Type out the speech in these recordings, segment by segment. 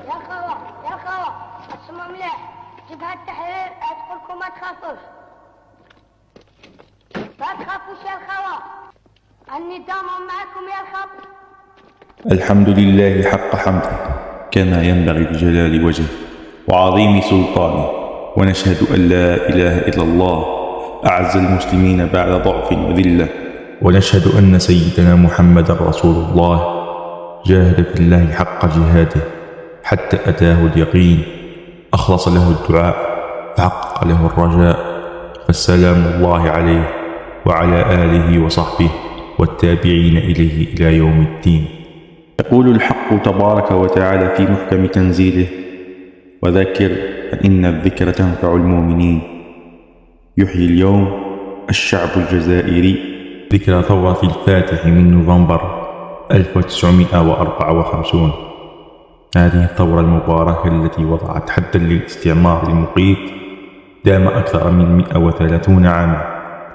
يا خوا يا خوا اسمع مليح، جبهة التحرير ادخلكم ما تخافوش، ما تخافوش يا الخوا، النظام معكم يا الخوا. الحمد لله حق حمده كما ينبغي لجلال وجهه وعظيم سلطانه، ونشهد أن لا إله إلا الله أعز المسلمين بعد ضعف وذلة، ونشهد أن سيدنا محمد رسول الله جاهد في الله حق جهاده حتى أتاه اليقين، أخلص له الدعاء فحقق له الرجاء، فالسلام الله عليه وعلى آله وصحبه والتابعين إليه إلى يوم الدين. يقول الحق تبارك وتعالى في محكم تنزيله: وذكر فإن الذكر تنفع المؤمنين. يحيي اليوم الشعب الجزائري ذكرى ثورة الفاتح من نوفمبر 1954. هذه الثورة المباركة التي وضعت حدا للاستعمار المقيت دام أكثر من 130 عاما،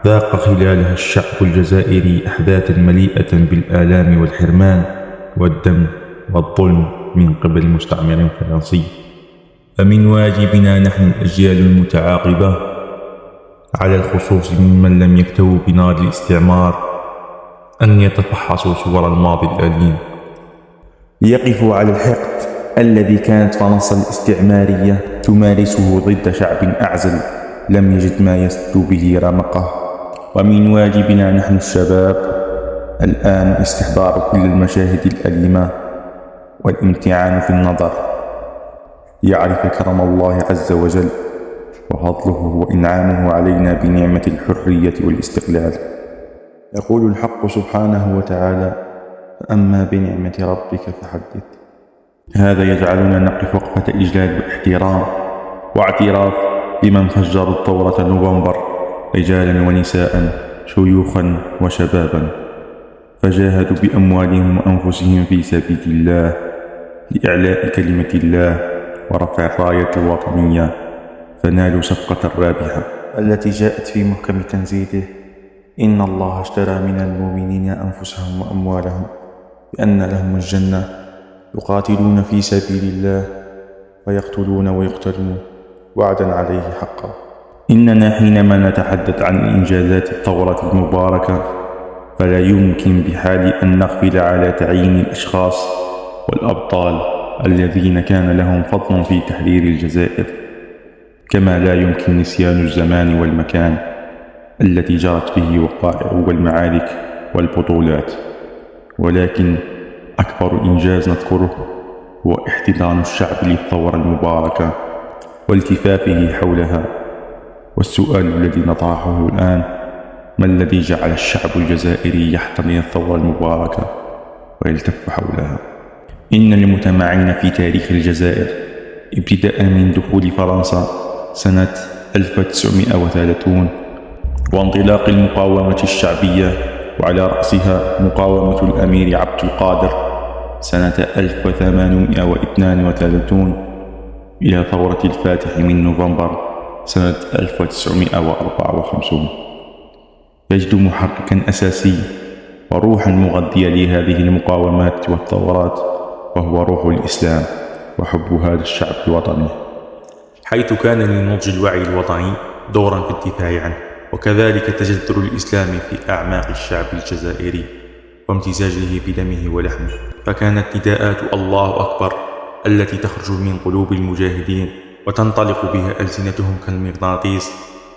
ذاق خلالها الشعب الجزائري أحداثا مليئة بالآلام والحرمان والدم والظلم من قبل مستعمر فرنسي. فمن واجبنا نحن الأجيال المتعاقبة، على الخصوص ممن لم يكتووا بنار الاستعمار، أن يتفحصوا صور الماضي الأليم، ليقفوا على الحقد الذي كانت فرنسا الاستعمارية تمارسه ضد شعب أعزل لم يجد ما يسد به رمقه. ومن واجبنا نحن الشباب الآن استحضار كل المشاهد الأليمة والامتعان في النظر، ليعرف كرم الله عز وجل وفضله وإنعامه علينا بنعمة الحرية والاستقلال. يقول الحق سبحانه وتعالى: فأما بنعمة ربك فحدث. هذا يجعلنا نقف وقفة إجلال واحترام واعتراف بمن فجروا الثورة نوفمبر، رجالا ونساء شيوخا وشبابا، فجاهدوا بأموالهم وأنفسهم في سبيل الله لإعلاء كلمة الله ورفع الراية الوطنية، فنالوا صفقة رابحة التي جاءت في محكم تنزيله: إن الله اشترى من المؤمنين أنفسهم وأموالهم بأن لهم الجنة يقاتلون في سبيل الله فيقتلون ويقتلون وعدا عليه حقا. إننا حينما نتحدث عن إنجازات الثورة المباركة فلا يمكن بحال أن نغفل على تعيين الأشخاص والأبطال الذين كان لهم فضل في تحرير الجزائر، كما لا يمكن نسيان الزمان والمكان التي جرت فيه وقائع والمعارك والبطولات. ولكن أكبر إنجاز نذكره هو احتضان الشعب للثورة المباركة والتفافه حولها. والسؤال الذي نطرحه الآن: ما الذي جعل الشعب الجزائري يحتضن الثورة المباركة ويلتف حولها؟ إن المتمعن في تاريخ الجزائر ابتداء من دخول فرنسا سنة 1930 وانطلاق المقاومة الشعبية، وعلى رأسها مقاومة الأمير عبد القادر سنة 1832 إلى ثورة الفاتح من نوفمبر سنة 1954، يجد محركا أساسي وروحا مغذية لهذه المقاومات والثورات، وهو روح الإسلام وحب هذا الشعب الوطني، حيث كان لنضج الوعي الوطني دورا في الدفاع عنه، وكذلك تجذر الإسلام في أعماق الشعب الجزائري وامتزاجه بدمه ولحمه، فكانت نداءات الله أكبر التي تخرج من قلوب المجاهدين وتنطلق بها ألسنتهم كالمغناطيس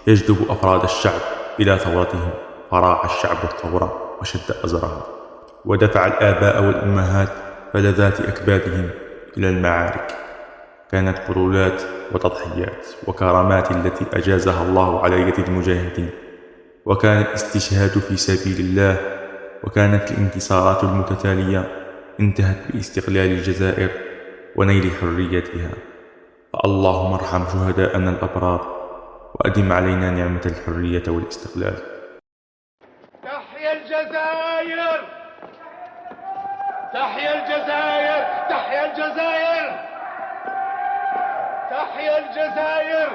يجذب أفراد الشعب إلى ثورتهم، فراع الشعب الثورة وشد أزرها، ودفع الآباء والأمهات فلذات أكبادهم إلى المعارك. كانت بطولات وتضحيات وكرامات التي أجازها الله على يد المجاهدين، وكان الاستشهاد في سبيل الله، وكانت الانتصارات المتتالية انتهت باستقلال الجزائر ونيل حريتها. فاللهم ارحم شهداءنا الأبرار وأدم علينا نعمة الحرية والاستقلال. تحيا الجزائر، تحيا الجزائر، تحيا الجزائر، تحيا الجزائر.